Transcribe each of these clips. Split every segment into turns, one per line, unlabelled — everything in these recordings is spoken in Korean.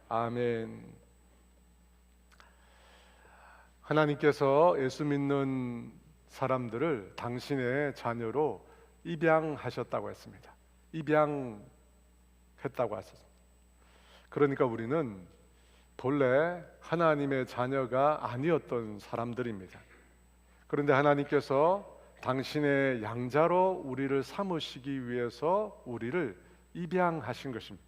아멘. 하나님께서 예수 믿는 사람들을 당신의 자녀로 입양하셨다고 했습니다. 입양했다고 하셨습니다. 그러니까 우리는 본래 하나님의 자녀가 아니었던 사람들입니다. 그런데 하나님께서 당신의 양자로 우리를 삼으시기 위해서 우리를 입양하신 것입니다.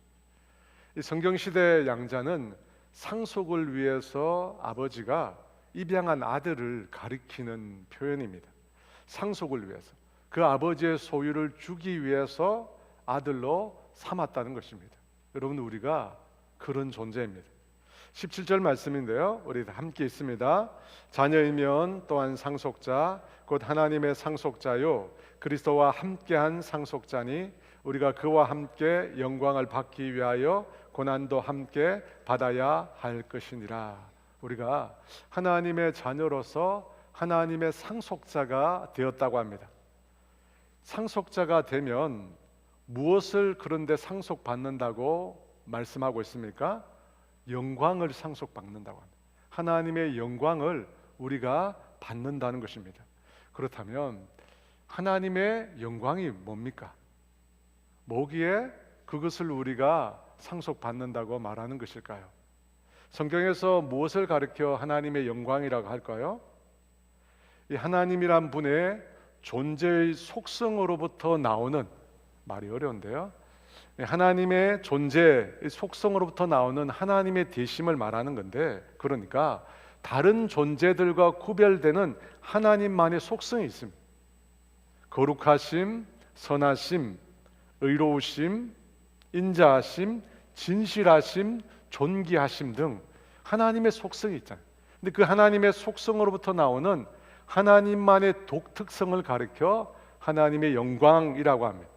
이 성경시대 양자는 상속을 위해서 아버지가 입양한 아들을 가리키는 표현입니다. 상속을 위해서 그 아버지의 소유를 주기 위해서 아들로 삼았다는 것입니다. 여러분, 우리가 그런 존재입니다. 17절 말씀인데요, 우리 함께 있습니다. 자녀이면 또한 상속자 곧 하나님의 상속자요 그리스도와 함께한 상속자니 우리가 그와 함께 영광을 받기 위하여 고난도 함께 받아야 할 것이니라. 우리가 하나님의 자녀로서 하나님의 상속자가 되었다고 합니다. 상속자가 되면 무엇을 그런데 상속받는다고 말씀하고 있습니까? 영광을 상속받는다고 합니다. 하나님의 영광을 우리가 받는다는 것입니다. 그렇다면 하나님의 영광이 뭡니까? 뭐기에 그것을 우리가 상속받는다고 말하는 것일까요? 성경에서 무엇을 가리켜 하나님의 영광이라고 할까요? 이 하나님이란 분의 존재의 속성으로부터 나오는, 말이 어려운데요, 하나님의 존재의 속성으로부터 나오는 하나님의 대심을 말하는 건데, 그러니까 다른 존재들과 구별되는 하나님만의 속성이 있습니다. 거룩하심, 선하심, 의로우심, 인자하심, 진실하심, 존귀하심 등 하나님의 속성이 있잖아요. 근데 그 하나님의 속성으로부터 나오는 하나님만의 독특성을 가리켜 하나님의 영광이라고 합니다.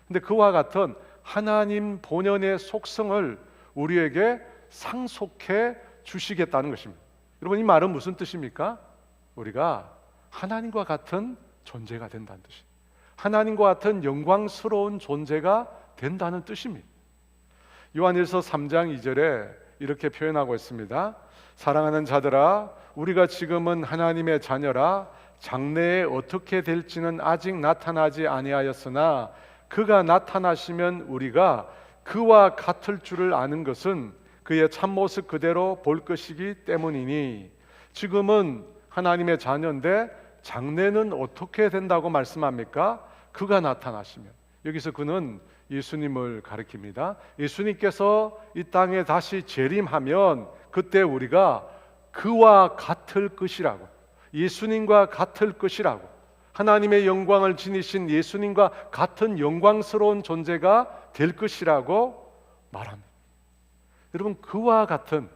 근데 그와 같은 하나님 본연의 속성을 우리에게 상속해 주시겠다는 것입니다. 여러분, 이 말은 무슨 뜻입니까? 우리가 하나님과 같은 존재가 된다는 뜻입니다. 하나님과 같은 영광스러운 존재가 된다는 뜻입니다. 요한일서 3장 2절에 이렇게 표현하고 있습니다. 사랑하는 자들아, 우리가 지금은 하나님의 자녀라. 장래에 어떻게 될지는 아직 나타나지 아니하였으나 그가 나타나시면 우리가 그와 같을 줄을 아는 것은 그의 참모습 그대로 볼 것이기 때문이니. 지금은 하나님의 자녀인데 장래는 어떻게 된다고 말씀합니까? 그가 나타나시면. 여기서 그는 예수님을 가리킵니다. 예수님께서 이 땅에 다시 재림하면 그때 우리가 그와 같을 것이라고, 예수님과 같을 것이라고, 하나님의 영광을 지니신 예수님과 같은 영광스러운 존재가 될 것이라고 말합니다. 여러분, 그와 같은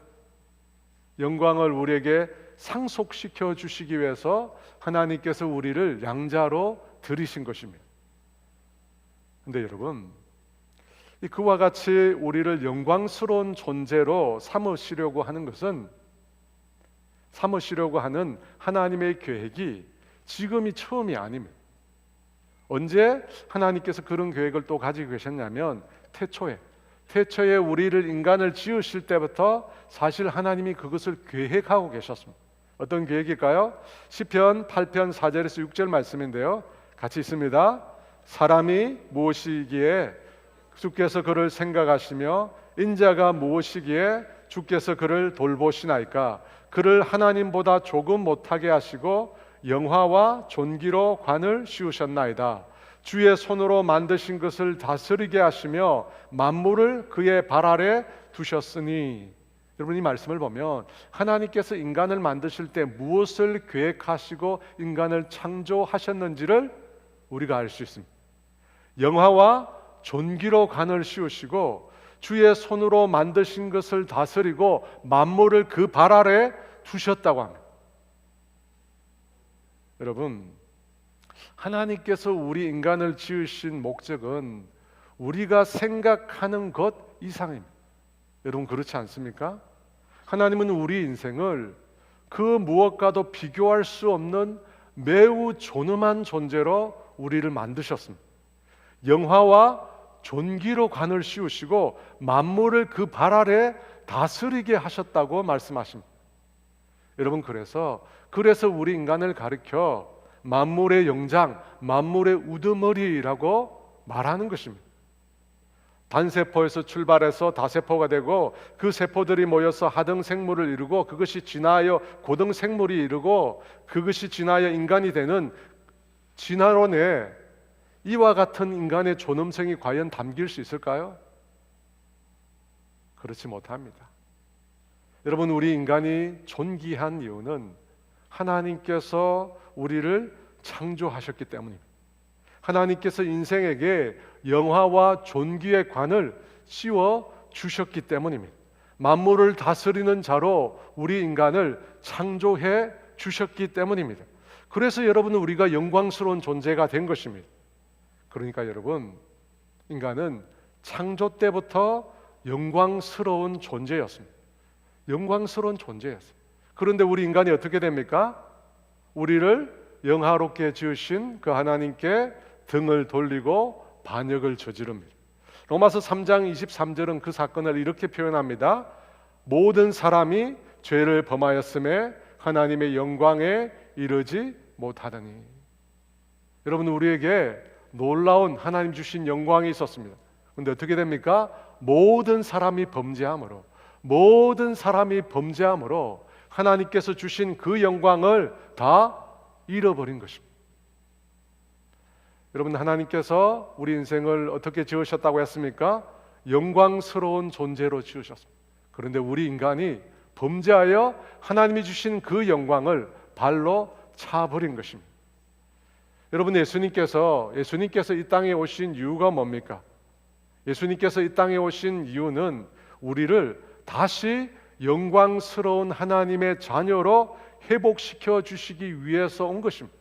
영광을 우리에게 상속시켜 주시기 위해서 하나님께서 우리를 양자로 들이신 것입니다. 근데 여러분, 그와 같이 우리를 영광스러운 존재로 삼으시려고 하는 것은, 삼으시려고 하는 하나님의 계획이 지금이 처음이 아닙니다. 언제 하나님께서 그런 계획을 또 가지고 계셨냐면 태초에 우리를 인간을 지으실 때부터 사실 하나님이 그것을 계획하고 계셨습니다. 어떤 계획일까요? 시편 8편 4절에서 6절 말씀인데요, 같이 있습니다. 사람이 무엇이기에 주께서 그를 생각하시며 인자가 무엇이기에 주께서 그를 돌보시나이까. 그를 하나님보다 조금 못하게 하시고 영화와 존귀로 관을 씌우셨나이다. 주의 손으로 만드신 것을 다스리게 하시며 만물을 그의 발 아래 두셨으니. 여러분, 이 말씀을 보면 하나님께서 인간을 만드실 때 무엇을 계획하시고 인간을 창조하셨는지를 우리가 알 수 있습니다. 영화와 존귀로 관을 씌우시고 주의 손으로 만드신 것을 다스리고 만물을 그 발 아래 두셨다고 합니다. 여러분, 하나님께서 우리 인간을 지으신 목적은 우리가 생각하는 것 이상입니다. 여러분, 그렇지 않습니까? 하나님은 우리 인생을 그 무엇과도 비교할 수 없는 매우 존엄한 존재로 우리를 만드셨습니다. 영화와 존귀로 관을 씌우시고 만물을 그 발 아래 다스리게 하셨다고 말씀하십니다. 여러분, 그래서 우리 인간을 가리켜 만물의 영장, 만물의 우두머리라고 말하는 것입니다. 단세포에서 출발해서 다세포가 되고 그 세포들이 모여서 하등생물을 이루고 그것이 진화하여 고등생물이 이루고 그것이 진화하여 인간이 되는 진화론에 이와 같은 인간의 존엄성이 과연 담길 수 있을까요? 그렇지 못합니다. 여러분, 우리 인간이 존귀한 이유는 하나님께서 우리를 창조하셨기 때문입니다. 하나님께서 인생에게 영화와 존귀의 관을 씌워 주셨기 때문입니다. 만물을 다스리는 자로 우리 인간을 창조해 주셨기 때문입니다. 그래서 여러분, 우리가 영광스러운 존재가 된 것입니다. 그러니까 여러분, 인간은 창조 때부터 영광스러운 존재였습니다. 영광스러운 존재였어요. 그런데 우리 인간이 어떻게 됩니까? 우리를 영화롭게 지으신 그 하나님께 등을 돌리고 반역을 저지릅니다. 로마서 3장 23절은 그 사건을 이렇게 표현합니다. 모든 사람이 죄를 범하였음에 하나님의 영광에 이르지 못하더니. 여러분, 우리에게 놀라운 하나님 주신 영광이 있었습니다. 그런데 어떻게 됩니까? 모든 사람이 범죄함으로 하나님께서 주신 그 영광을 다 잃어버린 것입니다. 여러분, 하나님께서 우리 인생을 어떻게 지으셨다고 했습니까? 영광스러운 존재로 지으셨습니다. 그런데 우리 인간이 범죄하여 하나님이 주신 그 영광을 발로 차버린 것입니다. 여러분, 예수님께서 이 땅에 오신 이유가 뭡니까? 예수님께서 이 땅에 오신 이유는 우리를 다시 영광스러운 하나님의 자녀로 회복시켜 주시기 위해서 온 것입니다.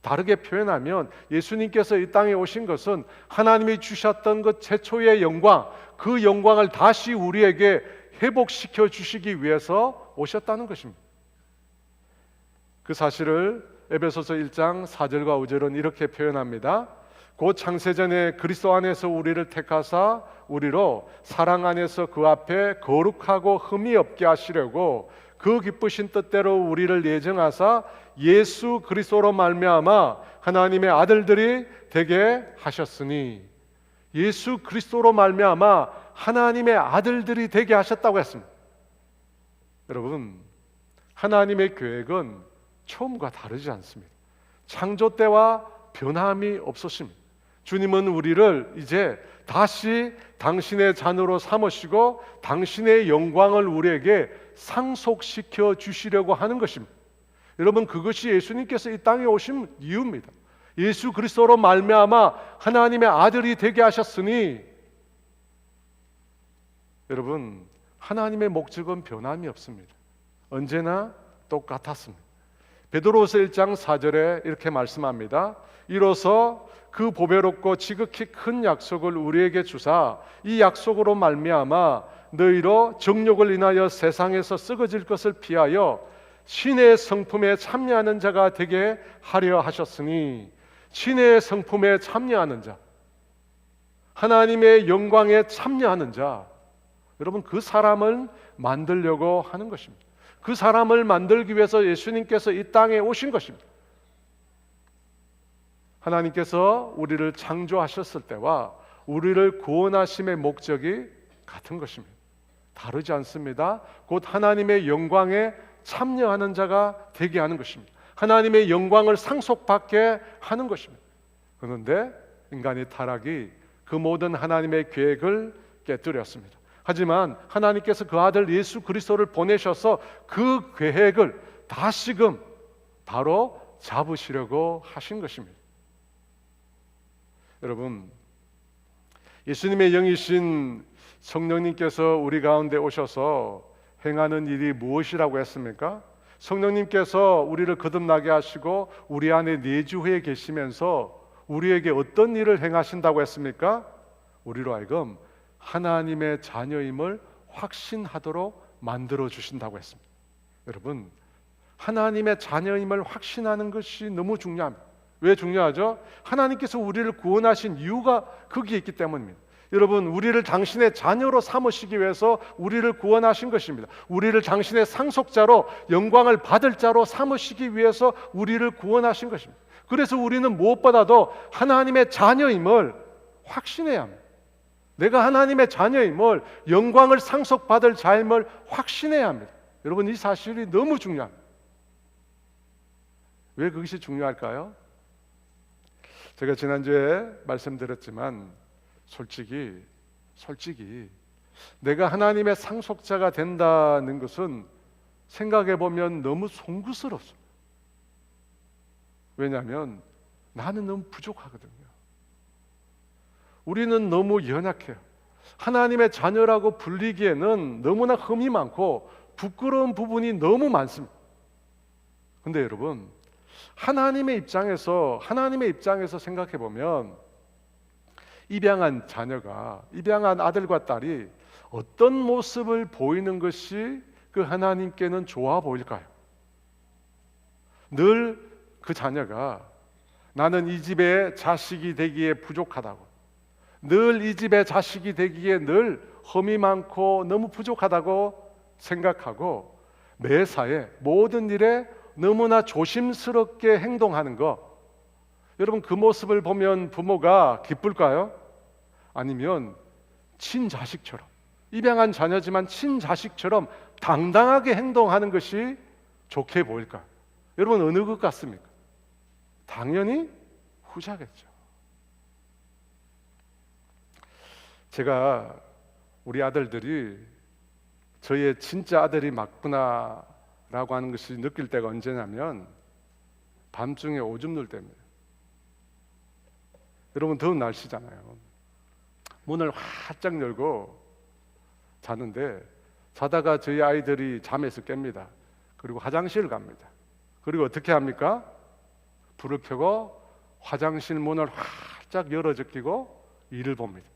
다르게 표현하면 예수님께서 이 땅에 오신 것은 하나님이 주셨던 그 최초의 영광, 그 영광을 다시 우리에게 회복시켜 주시기 위해서 오셨다는 것입니다. 그 사실을 에베소서 1장 4절과 5절은 이렇게 표현합니다. 곧 창세전에 그리스도 안에서 우리를 택하사 우리로 사랑 안에서 그 앞에 거룩하고 흠이 없게 하시려고 그 기쁘신 뜻대로 우리를 예정하사 예수 그리스도로 말미암아 하나님의 아들들이 되게 하셨으니, 예수 그리스도로 말미암아 하나님의 아들들이 되게 하셨다고 했습니다. 여러분, 하나님의 계획은 처음과 다르지 않습니다. 창조 때와 변함이 없으십니다. 주님은 우리를 이제 다시 당신의 자녀로 삼으시고 당신의 영광을 우리에게 상속시켜 주시려고 하는 것입니다. 여러분, 그것이 예수님께서 이 땅에 오신 이유입니다. 예수 그리스도로 말미암아 하나님의 아들이 되게 하셨으니, 여러분, 하나님의 목적은 변함이 없습니다. 언제나 똑같았습니다. 베드로후서 1장 4절에 이렇게 말씀합니다. 이로써 그 보배롭고 지극히 큰 약속을 우리에게 주사 이 약속으로 말미암아 너희로 정욕을 인하여 세상에서 썩어질 것을 피하여 신의 성품에 참여하는 자가 되게 하려 하셨으니, 신의 성품에 참여하는 자, 하나님의 영광에 참여하는 자, 여러분, 그 사람을 만들려고 하는 것입니다. 그 사람을 만들기 위해서 예수님께서 이 땅에 오신 것입니다. 하나님께서 우리를 창조하셨을 때와 우리를 구원하심의 목적이 같은 것입니다. 다르지 않습니다. 곧 하나님의 영광에 참여하는 자가 되게 하는 것입니다. 하나님의 영광을 상속받게 하는 것입니다. 그런데 인간의 타락이 그 모든 하나님의 계획을 깨뜨렸습니다. 하지만 하나님께서 그 아들 예수 그리스도를 보내셔서 그 계획을 다시금 바로 잡으시려고 하신 것입니다. 여러분, 예수님의 영이신 성령님께서 우리 가운데 오셔서 행하는 일이 무엇이라고 했습니까? 성령님께서 우리를 거듭나게 하시고 우리 안에 내주해 계시면서 우리에게 어떤 일을 행하신다고 했습니까? 우리로 하여금 하나님의 자녀임을 확신하도록 만들어 주신다고 했습니다. 여러분, 하나님의 자녀임을 확신하는 것이 너무 중요합니다. 왜 중요하죠? 하나님께서 우리를 구원하신 이유가 거기에 있기 때문입니다. 여러분, 우리를 당신의 자녀로 삼으시기 위해서 우리를 구원하신 것입니다. 우리를 당신의 상속자로, 영광을 받을 자로 삼으시기 위해서 우리를 구원하신 것입니다. 그래서 우리는 무엇보다도 하나님의 자녀임을 확신해야 합니다. 내가 하나님의 자녀임을, 영광을 상속받을 자임을 확신해야 합니다. 여러분, 이 사실이 너무 중요합니다. 왜 그것이 중요할까요? 제가 지난주에 말씀드렸지만 솔직히 내가 하나님의 상속자가 된다는 것은 생각해 보면 너무 송구스럽습니다. 왜냐하면 나는 너무 부족하거든요. 우리는 너무 연약해요. 하나님의 자녀라고 불리기에는 너무나 흠이 많고 부끄러운 부분이 너무 많습니다. 근데 여러분, 하나님의 입장에서 생각해 보면 입양한 자녀가, 입양한 아들과 딸이 어떤 모습을 보이는 것이 그 하나님께는 좋아 보일까요? 늘 그 자녀가 나는 이 집의 자식이 되기에 부족하다고, 늘 이 집의 자식이 되기에 늘 흠이 많고 너무 부족하다고 생각하고 매사에 모든 일에 너무나 조심스럽게 행동하는 것, 여러분, 그 모습을 보면 부모가 기쁠까요? 아니면 친자식처럼, 입양한 자녀지만 친자식처럼 당당하게 행동하는 것이 좋게 보일까요? 여러분, 어느 것 같습니까? 당연히 후자겠죠. 제가 우리 아들들이 저의 진짜 아들이 맞구나 라고 하는 것이 느낄 때가 언제냐면 밤중에 오줌 눌 때입니다. 여러분, 더운 날씨잖아요. 문을 활짝 열고 자는데 자다가 저희 아이들이 잠에서 깹니다. 그리고 화장실을 갑니다. 그리고 어떻게 합니까? 불을 켜고 화장실 문을 활짝 열어 제끼고 일을 봅니다.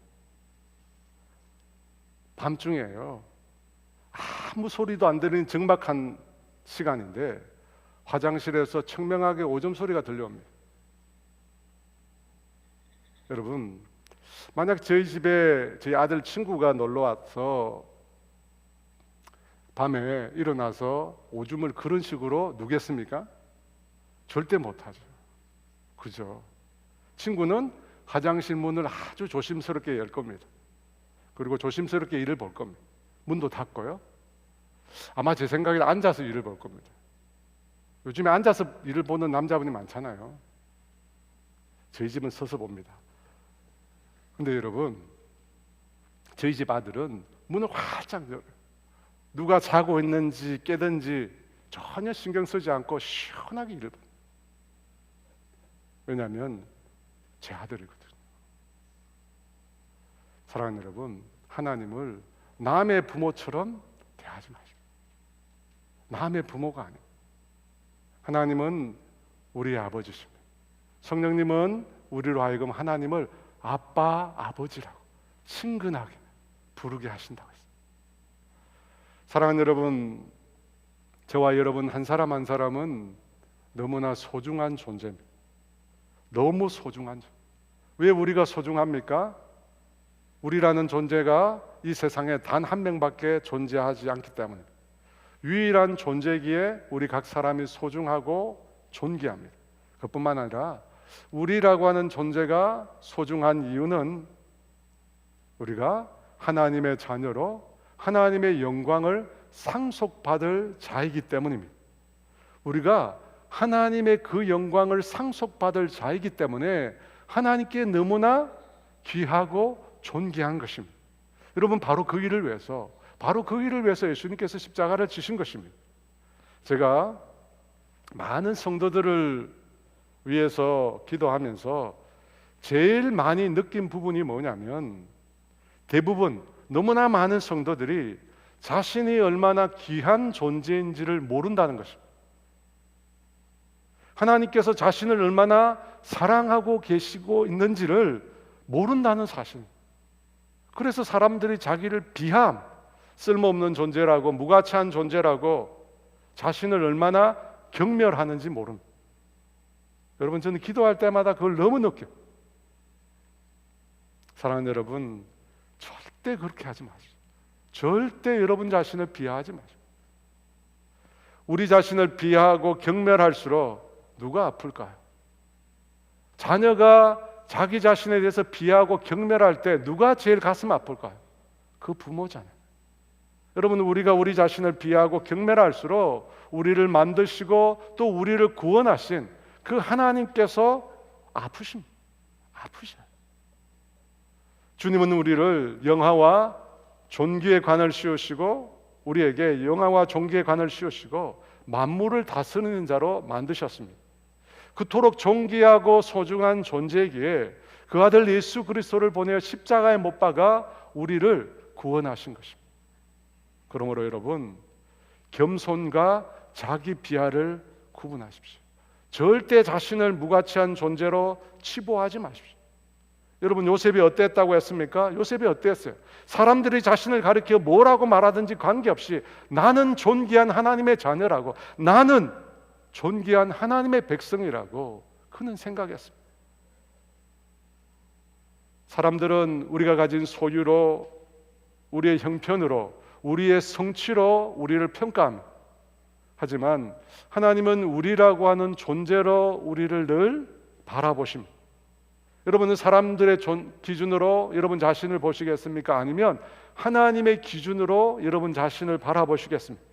밤중이에요. 아무 소리도 안 들리는 적막한 시간인데 화장실에서 청명하게 오줌 소리가 들려옵니다. 여러분, 만약 저희 집에 저희 아들 친구가 놀러 와서 밤에 일어나서 오줌을 그런 식으로 누겠습니까? 절대 못하죠. 그죠? 친구는 화장실 문을 아주 조심스럽게 열 겁니다. 그리고 조심스럽게 일을 볼 겁니다. 문도 닫고요. 아마 제 생각에 앉아서 일을 볼 겁니다. 요즘에 앉아서 일을 보는 남자분이 많잖아요. 저희 집은 서서 봅니다. 근데 여러분, 저희 집 아들은 문을 활짝 열어요. 누가 자고 있는지 깨든지 전혀 신경 쓰지 않고 시원하게 일을 봅니다. 왜냐하면 제 아들이거든요. 사랑하는 여러분, 하나님을 남의 부모처럼 대하지 마십시오. 남의 부모가 아닙니다. 하나님은 우리의 아버지십니다. 성령님은 우리로 하여금 하나님을 아빠, 아버지라고 친근하게 부르게 하신다고 했습니다. 사랑하는 여러분, 저와 여러분 한 사람 한 사람은 너무나 소중한 존재입니다. 너무 소중한 존재. 왜 우리가 소중합니까? 우리라는 존재가 이 세상에 단 한 명밖에 존재하지 않기 때문입니다. 유일한 존재이기에 우리 각 사람이 소중하고 존귀합니다. 그뿐만 아니라 우리라고 하는 존재가 소중한 이유는 우리가 하나님의 자녀로 하나님의 영광을 상속받을 자이기 때문입니다. 우리가 하나님의 그 영광을 상속받을 자이기 때문에 하나님께 너무나 귀하고 존귀한 것입니다. 여러분, 바로 그 일을 위해서 예수님께서 십자가를 지신 것입니다. 제가 많은 성도들을 위해서 기도하면서 제일 많이 느낀 부분이 뭐냐면, 대부분 너무나 많은 성도들이 자신이 얼마나 귀한 존재인지를 모른다는 것입니다. 하나님께서 자신을 얼마나 사랑하고 계시고 있는지를 모른다는 사실. 그래서 사람들이 자기를 비함, 쓸모없는 존재라고, 무가치한 존재라고, 자신을 얼마나 경멸하는지 모릅니다. 여러분, 저는 기도할 때마다 그걸 너무 느껴요. 사랑하는 여러분, 절대 그렇게 하지 마십시오. 절대 여러분 자신을 비하하지 마십시오. 우리 자신을 비하하고 경멸할수록 누가 아플까요? 자녀가 자기 자신에 대해서 비하하고 경멸할 때 누가 제일 가슴 아플까요? 그 부모잖아요. 여러분, 우리가 우리 자신을 비하하고 경멸할수록 우리를 만드시고 또 우리를 구원하신 그 하나님께서 아프십니다. 아프셔요. 주님은 우리를 영화와 존귀의 관을 씌우시고 우리에게 영화와 존귀의 관을 씌우시고 만물을 다스리는 자로 만드셨습니다. 그토록 존귀하고 소중한 존재이기에 그 아들 예수 그리스도를 보내어 십자가에 못 박아 우리를 구원하신 것입니다. 그러므로 여러분, 겸손과 자기 비하를 구분하십시오. 절대 자신을 무가치한 존재로 치부하지 마십시오. 여러분, 요셉이 어땠다고 했습니까? 요셉이 어땠어요? 사람들이 자신을 가리켜 뭐라고 말하든지 관계없이 나는 존귀한 하나님의 자녀라고, 나는 존귀한 하나님의 백성이라고 그는 생각했습니다. 사람들은 우리가 가진 소유로, 우리의 형편으로, 우리의 성취로 우리를 평가합니다. 하지만 하나님은 우리라고 하는 존재로 우리를 늘 바라보십니다. 여러분은 사람들의 기준으로 여러분 자신을 보시겠습니까? 아니면 하나님의 기준으로 여러분 자신을 바라보시겠습니까?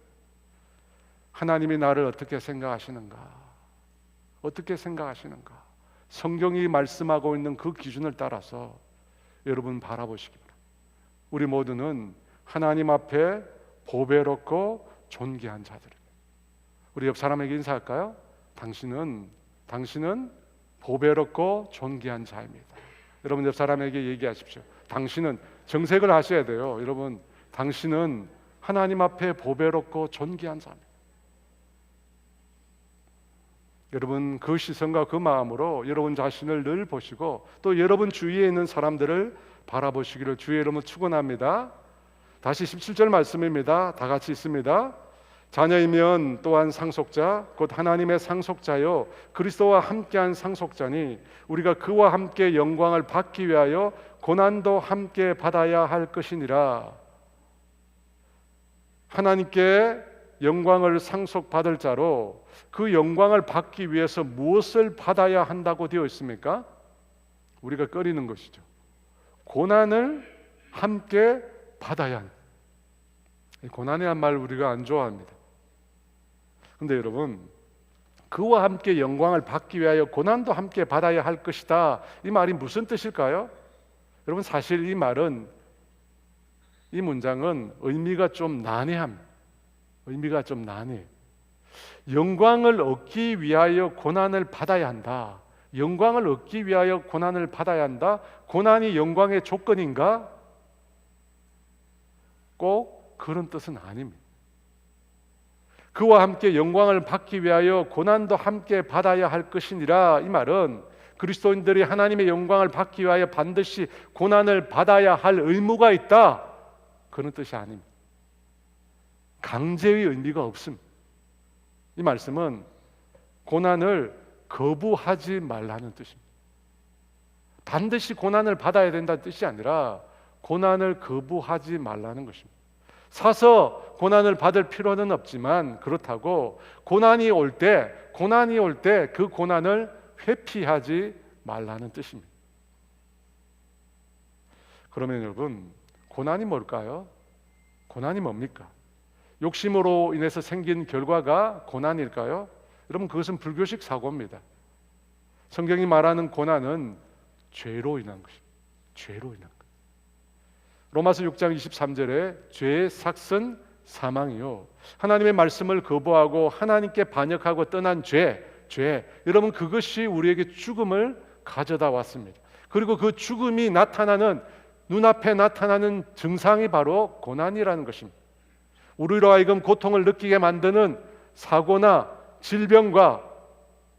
하나님이 나를 어떻게 생각하시는가? 어떻게 생각하시는가? 성경이 말씀하고 있는 그 기준을 따라서 여러분 바라보시기 바랍니다. 우리 모두는 하나님 앞에 보배롭고 존귀한 자들입니다. 우리 옆 사람에게 인사할까요? 당신은 보배롭고 존귀한 자입니다. 여러분 옆 사람에게 얘기하십시오. 당신은, 정색을 하셔야 돼요. 여러분, 당신은 하나님 앞에 보배롭고 존귀한 자입니다. 여러분, 그 시선과 그 마음으로 여러분 자신을 늘 보시고 또 여러분 주위에 있는 사람들을 바라보시기를 주의 이름으로 축원합니다. 다시 17절 말씀입니다. 다 같이 있습니다. 자녀이면 또한 상속자 곧 하나님의 상속자요 그리스도와 함께한 상속자니 우리가 그와 함께 영광을 받기 위하여 고난도 함께 받아야 할 것이니라. 하나님께 영광을 상속받을 자로 그 영광을 받기 위해서 무엇을 받아야 한다고 되어 있습니까? 우리가 꺼리는 것이죠. 고난을 함께 받아야 한다. 고난이란 말 우리가 안 좋아합니다. 근데 여러분, 그와 함께 영광을 받기 위하여 고난도 함께 받아야 할 것이다. 이 말이 무슨 뜻일까요? 여러분, 사실 이 말은, 이 문장은 의미가 좀 난해합니다. 의미가 좀 난해해요. 영광을 얻기 위하여 고난을 받아야 한다. 영광을 얻기 위하여 고난을 받아야 한다. 고난이 영광의 조건인가? 꼭 그런 뜻은 아닙니다. 그와 함께 영광을 받기 위하여 고난도 함께 받아야 할 것이니라. 이 말은 그리스도인들이 하나님의 영광을 받기 위하여 반드시 고난을 받아야 할 의무가 있다, 그런 뜻이 아닙니다. 강제의 의미가 없습니다. 이 말씀은 고난을 거부하지 말라는 뜻입니다. 반드시 고난을 받아야 된다는 뜻이 아니라 고난을 거부하지 말라는 것입니다. 사서 고난을 받을 필요는 없지만 그렇다고 고난이 올 때 그 고난을 회피하지 말라는 뜻입니다. 그러면 여러분, 고난이 뭘까요? 고난이 뭡니까? 욕심으로 인해서 생긴 결과가 고난일까요? 여러분, 그것은 불교식 사고입니다. 성경이 말하는 고난은 죄로 인한 것입니다. 죄로 인한 것. 로마서 6장 23절에 죄의 삭은 사망이요 하나님의 말씀을 거부하고 하나님께 반역하고 떠난 죄, 여러분, 그것이 우리에게 죽음을 가져다 왔습니다. 그리고 그 죽음이 나타나는, 눈앞에 나타나는 증상이 바로 고난이라는 것입니다. 우리로 하여금 고통을 느끼게 만드는 사고나 질병과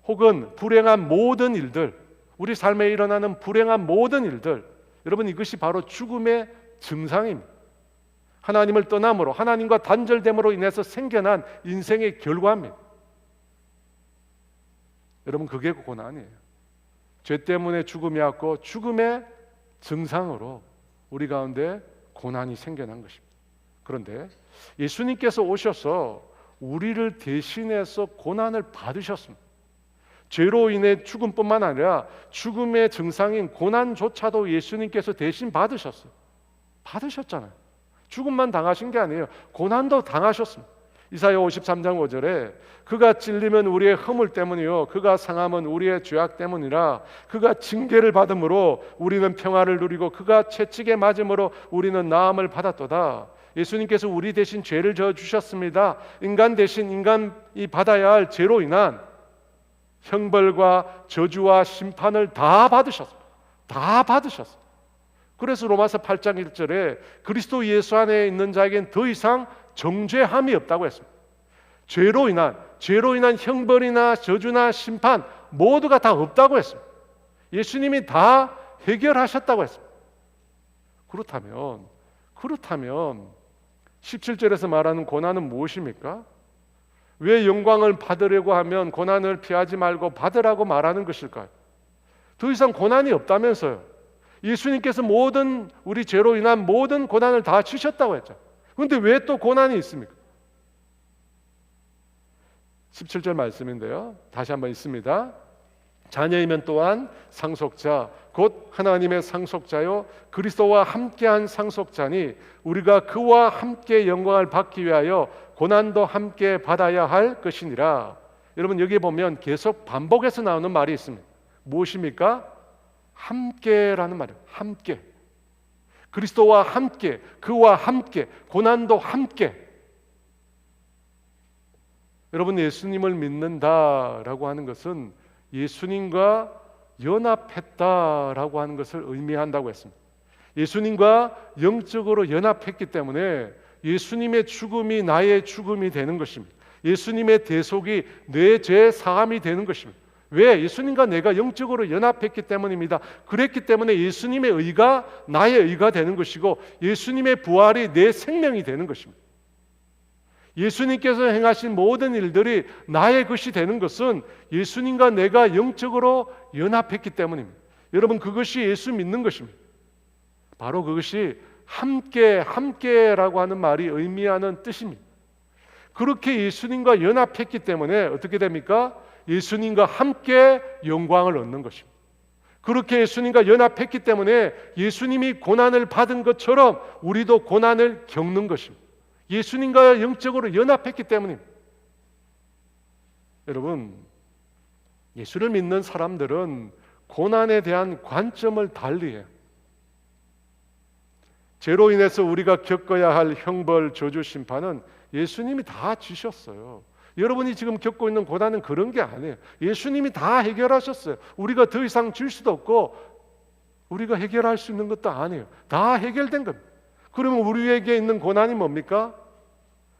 혹은 불행한 모든 일들, 우리 삶에 일어나는 불행한 모든 일들, 여러분, 이것이 바로 죽음의 증상입니다. 하나님을 떠남으로, 하나님과 단절됨으로 인해서 생겨난 인생의 결과입니다. 여러분, 그게 고난이에요. 죄 때문에 죽음이 왔고 죽음의 증상으로 우리 가운데 고난이 생겨난 것입니다. 그런데 예수님께서 오셔서 우리를 대신해서 고난을 받으셨습니다. 죄로 인해 죽음뿐만 아니라 죽음의 증상인 고난조차도 예수님께서 대신 받으셨잖아요. 죽음만 당하신 게 아니에요. 고난도 당하셨습니다. 이사야 53장 5절에 그가 찔리면 우리의 허물 때문이요 그가 상함은 우리의 죄악 때문이라. 그가 징계를 받음으로 우리는 평화를 누리고 그가 채찍에 맞음으로 우리는 나음을 받았도다. 예수님께서 우리 대신 죄를 져 주셨습니다. 인간 대신 인간이 받아야 할 죄로 인한 형벌과 저주와 심판을 다 받으셨습니다. 다 받으셨습니다. 그래서 로마서 8장 1절에 그리스도 예수 안에 있는 자에겐 더 이상 정죄함이 없다고 했습니다. 죄로 인한 형벌이나 저주나 심판 모두가 다 없다고 했습니다. 예수님이 다 해결하셨다고 했습니다. 그렇다면 17절에서 말하는 고난은 무엇입니까? 왜 영광을 받으려고 하면 고난을 피하지 말고 받으라고 말하는 것일까요? 더 이상 고난이 없다면서요. 예수님께서 모든 우리 죄로 인한 모든 고난을 다 치셨다고 했죠. 그런데 왜 또 고난이 있습니까? 17절 말씀인데요. 다시 한번 있습니다. 자녀이면 또한 상속자 곧 하나님의 상속자요 그리스도와 함께한 상속자니 우리가 그와 함께 영광을 받기 위하여 고난도 함께 받아야 할 것이니라. 여러분 여기 보면 계속 반복해서 나오는 말이 있습니다. 무엇입니까? 함께라는 말이에요. 함께. 그리스도와 함께, 그와 함께, 고난도 함께. 여러분 예수님을 믿는다라고 하는 것은 예수님과 연합했다라고 하는 것을 의미한다고 했습니다. 예수님과 영적으로 연합했기 때문에 예수님의 죽음이 나의 죽음이 되는 것입니다. 예수님의 대속이 내 죄 사함이 되는 것입니다. 왜? 예수님과 내가 영적으로 연합했기 때문입니다. 그랬기 때문에 예수님의 의가 나의 의가 되는 것이고 예수님의 부활이 내 생명이 되는 것입니다. 예수님께서 행하신 모든 일들이 나의 것이 되는 것은 예수님과 내가 영적으로 연합했기 때문입니다. 여러분 그것이 예수 믿는 것입니다. 바로 그것이 함께라고 하는 말이 의미하는 뜻입니다. 그렇게 예수님과 연합했기 때문에 어떻게 됩니까? 예수님과 함께 영광을 얻는 것입니다. 그렇게 예수님과 연합했기 때문에 예수님이 고난을 받은 것처럼 우리도 고난을 겪는 것입니다. 예수님과 영적으로 연합했기 때문입니다. 여러분, 예수를 믿는 사람들은 고난에 대한 관점을 달리해요. 죄로 인해서 우리가 겪어야 할 형벌, 저주, 심판은 예수님이 다 지셨어요. 여러분이 지금 겪고 있는 고난은 그런 게 아니에요. 예수님이 다 해결하셨어요. 우리가 더 이상 질 수도 없고 우리가 해결할 수 있는 것도 아니에요. 다 해결된 겁니다. 그러면 우리에게 있는 고난이 뭡니까?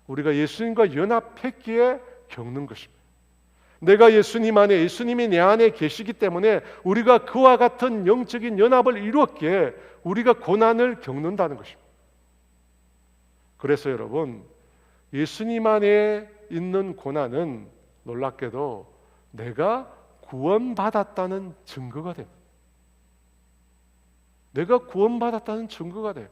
우리가 예수님과 연합했기에 겪는 것입니다. 내가 예수님 안에, 예수님이 내 안에 계시기 때문에 우리가 그와 같은 영적인 연합을 이루었기에 우리가 고난을 겪는다는 것입니다. 그래서 여러분, 예수님 안에 있는 고난은 놀랍게도 내가 구원받았다는 증거가 됩니다. 내가 구원받았다는 증거가 돼요.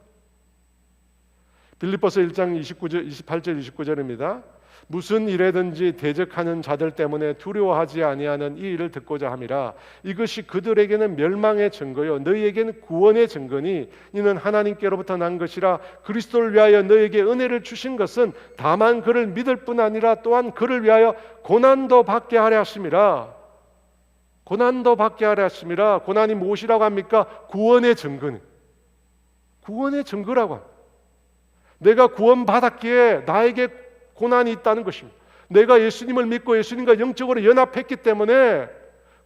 빌립보서 1장 28절 29절입니다. 무슨 일에든지 대적하는 자들 때문에 두려워하지 아니하는 이 일을 듣고자 함이라. 이것이 그들에게는 멸망의 증거요 너희에게는 구원의 증거니 이는 하나님께로부터 난 것이라. 그리스도를 위하여 너희에게 은혜를 주신 것은 다만 그를 믿을 뿐 아니라 또한 그를 위하여 고난도 받게 하려 하심이라. 고난도 받게 하려 하심이라. 고난이 무엇이라고 합니까? 구원의 증거는. 구원의 증거라고 합니다. 내가 구원받았기에 나에게 고난이 있다는 것입니다. 내가 예수님을 믿고 예수님과 영적으로 연합했기 때문에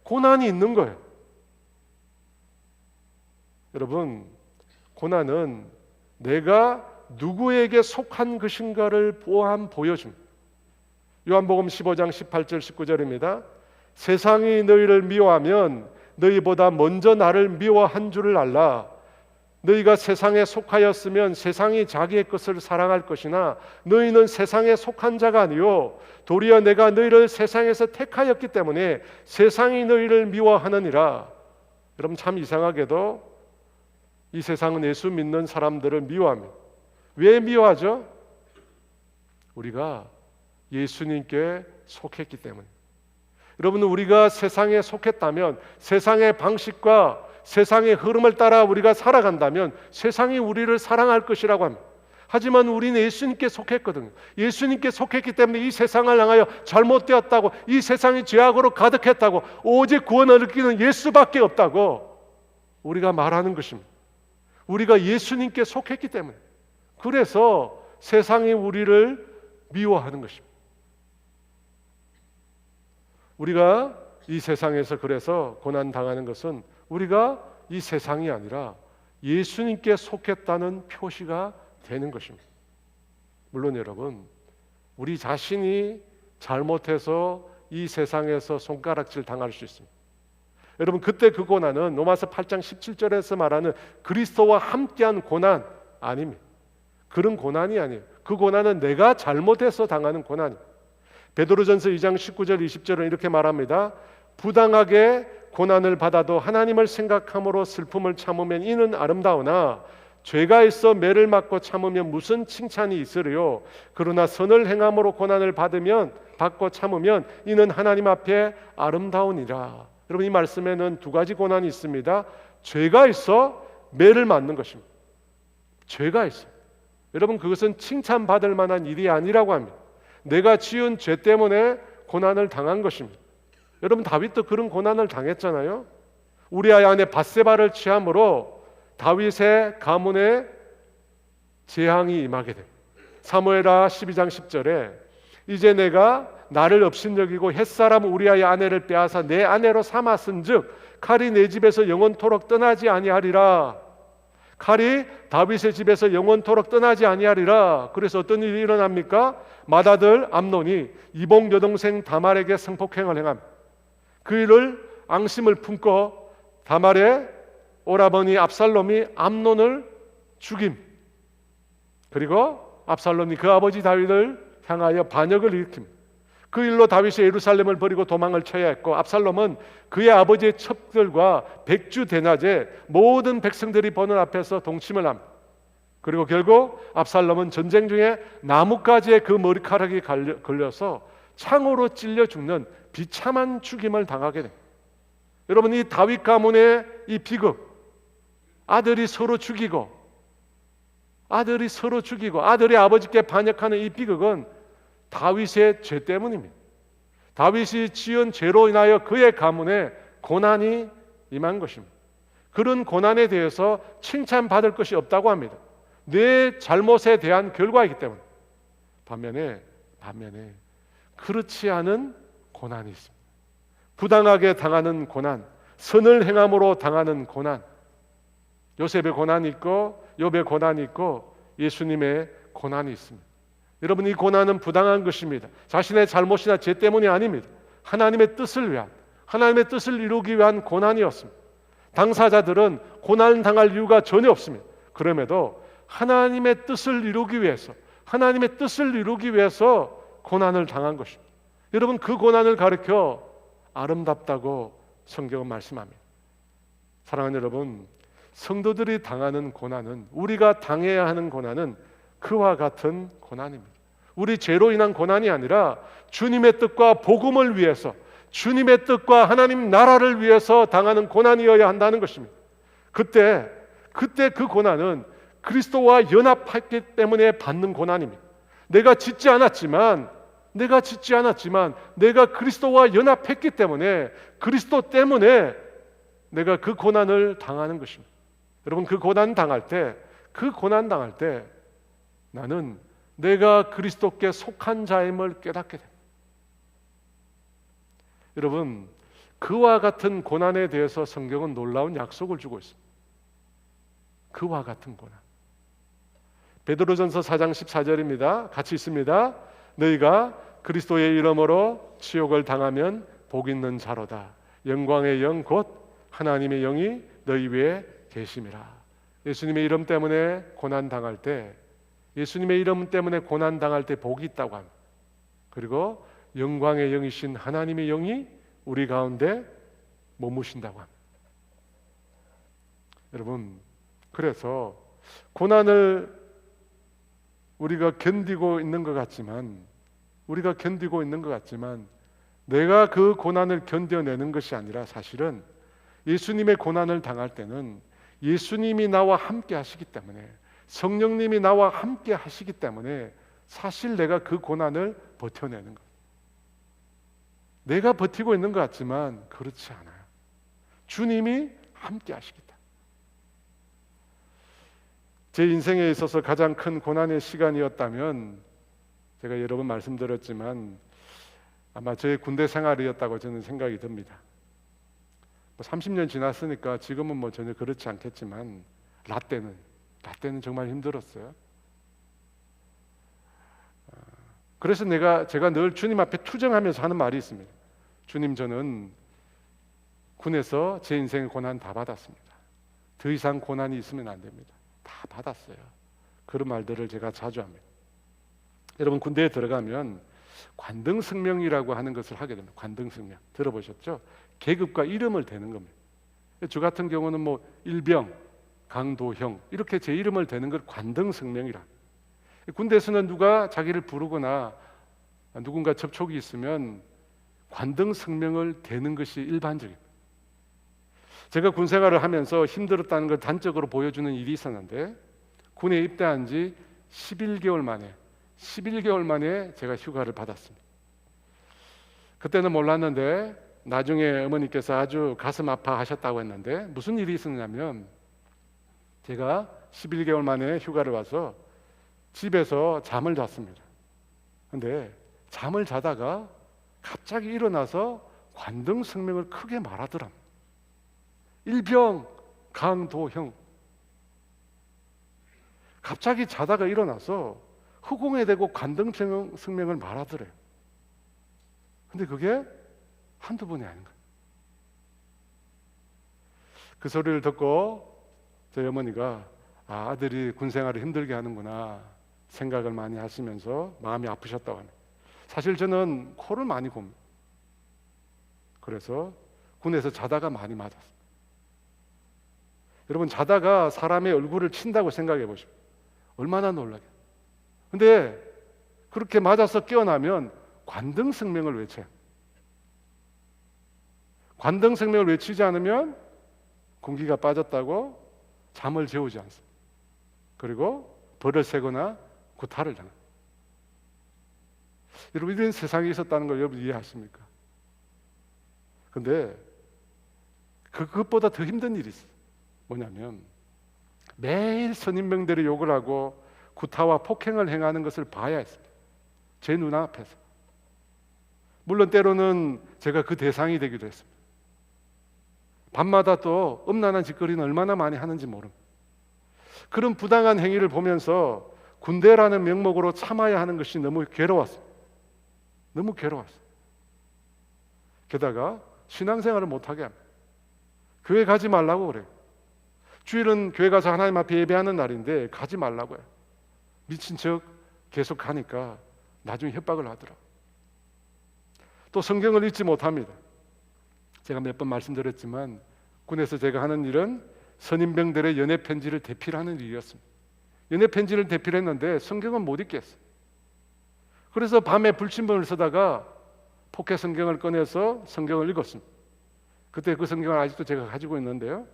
고난이 있는 거예요. 여러분, 고난은 내가 누구에게 속한 것인가를 보여줍니다. 요한복음 15장 18절 19절입니다. 세상이 너희를 미워하면 너희보다 먼저 나를 미워한 줄을 알라. 너희가 세상에 속하였으면 세상이 자기의 것을 사랑할 것이나 너희는 세상에 속한 자가 아니요 도리어 내가 너희를 세상에서 택하였기 때문에 세상이 너희를 미워하느니라. 여러분 참 이상하게도 이 세상은 예수 믿는 사람들을 미워합니다. 왜 미워하죠? 우리가 예수님께 속했기 때문에. 여러분, 우리가 세상에 속했다면, 세상의 방식과 세상의 흐름을 따라 우리가 살아간다면 세상이 우리를 사랑할 것이라고 합니다. 하지만 우리는 예수님께 속했거든요. 예수님께 속했기 때문에 이 세상을 향하여 잘못되었다고, 이 세상이 죄악으로 가득했다고, 오직 구원을 느끼는 예수밖에 없다고 우리가 말하는 것입니다. 우리가 예수님께 속했기 때문에. 그래서 세상이 우리를 미워하는 것입니다. 우리가 이 세상에서 그래서 고난당하는 것은 우리가 이 세상이 아니라 예수님께 속했다는 표시가 되는 것입니다. 물론 여러분, 우리 자신이 잘못해서 이 세상에서 손가락질 당할 수 있습니다. 여러분, 그때 그 고난은 로마서 8장 17절에서 말하는 그리스도와 함께한 고난 아닙니다. 그런 고난이 아니에요. 그 고난은 내가 잘못해서 당하는 고난입니다. 베드로전서 2장 19절 20절은 이렇게 말합니다. 부당하게 고난을 받아도 하나님을 생각함으로 슬픔을 참으면 이는 아름다우나 죄가 있어 매를 맞고 참으면 무슨 칭찬이 있으리요. 그러나 선을 행함으로 고난을 받고 참으면 이는 하나님 앞에 아름다우니라. 여러분, 이 말씀에는 두 가지 고난이 있습니다. 죄가 있어 매를 맞는 것입니다. 죄가 있어. 여러분, 그것은 칭찬받을 만한 일이 아니라고 합니다. 내가 지은 죄 때문에 고난을 당한 것입니다. 여러분, 다윗도 그런 고난을 당했잖아요. 우리아의 아내 밧세바를 취함으로 다윗의 가문에 재앙이 임하게 됩니다. 사무엘하 12장 10절에 이제 내가 나를 업신여기고 햇사람 우리아의 아내를 빼앗아 내 아내로 삼았은즉 칼이 내 집에서 영원토록 떠나지 아니하리라. 칼이 다윗의 집에서 영원토록 떠나지 아니하리라. 그래서 어떤 일이 일어납니까? 맏아들 암논이 이복 여동생 다말에게 성폭행을 행함. 그 일을 앙심을 품고 다말의 오라버니 압살롬이 암논을 죽임. 그리고 압살롬이 그 아버지 다윗을 향하여 반역을 일으킵니다. 그 일로 다윗이 예루살렘을 버리고 도망을 쳐야 했고, 압살롬은 그의 아버지의 첩들과 백주 대낮에 모든 백성들이 보는 앞에서 동침을 합니다. 그리고 결국 압살롬은 전쟁 중에 나뭇가지에 그 머리카락이 걸려서 창으로 찔려 죽는 비참한 죽임을 당하게 됩니다. 여러분, 이 다윗 가문의 이 비극, 아들이 서로 죽이고 아들이 아버지께 반역하는 이 비극은 다윗의 죄 때문입니다. 다윗이 지은 죄로 인하여 그의 가문에 고난이 임한 것입니다. 그런 고난에 대해서 칭찬받을 것이 없다고 합니다. 내 잘못에 대한 결과이기 때문에. 반면에 그렇지 않은 고난이 있습니다. 부당하게 당하는 고난, 선을 행함으로 당하는 고난. 요셉의 고난이 있고 욥의 고난이 있고 예수님의 고난이 있습니다. 여러분, 이 고난은 부당한 것입니다. 자신의 잘못이나 죄 때문이 아닙니다. 하나님의 뜻을 이루기 위한 고난이었습니다. 당사자들은 고난 당할 이유가 전혀 없습니다. 그럼에도 하나님의 뜻을 이루기 위해서 고난을 당한 것입니다. 여러분, 그 고난을 가리켜 아름답다고 성경은 말씀합니다. 사랑하는 여러분, 성도들이 당하는 고난은, 우리가 당해야 하는 고난은 그와 같은 고난입니다. 우리 죄로 인한 고난이 아니라 주님의 뜻과 복음을 위해서, 주님의 뜻과 하나님 나라를 위해서 당하는 고난이어야 한다는 것입니다. 그때 그 고난은 그리스도와 연합했기 때문에 받는 고난입니다. 내가 짓지 않았지만 내가 그리스도와 연합했기 때문에, 그리스도 때문에 내가 그 고난을 당하는 것입니다. 여러분, 그 고난 당할 때 나는 내가 그리스도께 속한 자임을 깨닫게 됩니다. 여러분, 그와 같은 고난에 대해서 성경은 놀라운 약속을 주고 있습니다. 그와 같은 고난. 베드로전서 4장 14절입니다. 같이 있습니다. 너희가 그리스도의 이름으로 치욕을 당하면 복 있는 자로다. 영광의 영 곧 하나님의 영이 너희 위에 계심이라. 예수님의 이름 때문에 고난 당할 때, 예수님의 이름 때문에 고난 당할 때 복이 있다고 합니다. 그리고 영광의 영이신 하나님의 영이 우리 가운데 머무신다고 합니다. 여러분, 그래서 고난을 우리가 견디고 있는 것 같지만 내가 그 고난을 견뎌내는 것이 아니라 사실은 예수님의 고난을 당할 때는 예수님이 나와 함께 하시기 때문에, 성령님이 나와 함께 하시기 때문에 사실 내가 그 고난을 버텨내는 것. 내가 버티고 있는 것 같지만 그렇지 않아요. 주님이 함께 하시기 때문에. 제 인생에 있어서 가장 큰 고난의 시간이었다면, 제가 여러 번 말씀드렸지만 아마 저의 군대 생활이었다고 저는 생각이 듭니다. 30년 지났으니까 지금은 전혀 그렇지 않겠지만 라떼는 정말 힘들었어요. 그래서 제가 늘 주님 앞에 투정하면서 하는 말이 있습니다. 주님, 저는 군에서 제 인생의 고난 다 받았습니다. 더 이상 고난이 있으면 안 됩니다. 다 받았어요. 그런 말들을 제가 자주 합니다. 여러분, 군대에 들어가면 관등성명이라고 하는 것을 하게 됩니다. 관등성명 들어보셨죠? 계급과 이름을 대는 겁니다. 저 같은 경우는 일병, 강도형 이렇게 제 이름을 대는 걸 관등성명이라. 군대에서는 누가 자기를 부르거나 누군가 접촉이 있으면 관등성명을 대는 것이 일반적입니다. 제가 군 생활을 하면서 힘들었다는 걸 단적으로 보여주는 일이 있었는데, 군에 입대한 지 11개월 만에 제가 휴가를 받았습니다. 그때는 몰랐는데 나중에 어머니께서 아주 가슴 아파하셨다고 했는데, 무슨 일이 있었냐면 제가 11개월 만에 휴가를 와서 집에서 잠을 잤습니다. 근데 잠을 자다가 갑자기 일어나서 관등성명을 크게 말하더랍니다. 일병 강도형. 갑자기 자다가 일어나서 허공에 대고 관등성명을 말하더래요. 근데 그게 한두 번이 아닌 거예요. 그 소리를 듣고 저희 어머니가 아들이 군생활을 힘들게 하는구나 생각을 많이 하시면서 마음이 아프셨다고 합니다. 사실 저는 코를 많이 곱니다. 그래서 군에서 자다가 많이 맞았어요. 여러분, 자다가 사람의 얼굴을 친다고 생각해 보십시오. 얼마나 놀라게. 근데 그렇게 맞아서 깨어나면 관등성명을 외쳐요. 관등성명을 외치지 않으면 공기가 빠졌다고 잠을 재우지 않습니다. 그리고 벌을 세거나 구타를 당합니다. 여러분, 이런 세상에 있었다는 걸 여러분 이해하십니까? 근데 그것보다 더 힘든 일이 있어요. 뭐냐면 매일 선임병들이 욕을 하고 구타와 폭행을 행하는 것을 봐야 했습니다. 제 눈앞에서. 물론 때로는 제가 그 대상이 되기도 했습니다. 밤마다 또 음란한 짓거리는 얼마나 많이 하는지 모릅니다. 그런 부당한 행위를 보면서 군대라는 명목으로 참아야 하는 것이 너무 괴로웠어요. 너무 괴로웠어요. 게다가 신앙생활을 못하게 합니다. 교회 가지 말라고 그래요. 주일은 교회 가서 하나님 앞에 예배하는 날인데 가지 말라고 해요. 미친 척 계속 가니까 나중에 협박을 하더라고요. 또 성경을 읽지 못합니다. 제가 몇 번 말씀드렸지만 군에서 제가 하는 일은 선임병들의 연애 편지를 대필하는 일이었습니다. 연애 편지를 대필했는데 성경은 못 읽겠어요. 그래서 밤에 불침번을 쓰다가 포켓 성경을 꺼내서 성경을 읽었습니다. 그때 그 성경을 아직도 제가 가지고 있는데요.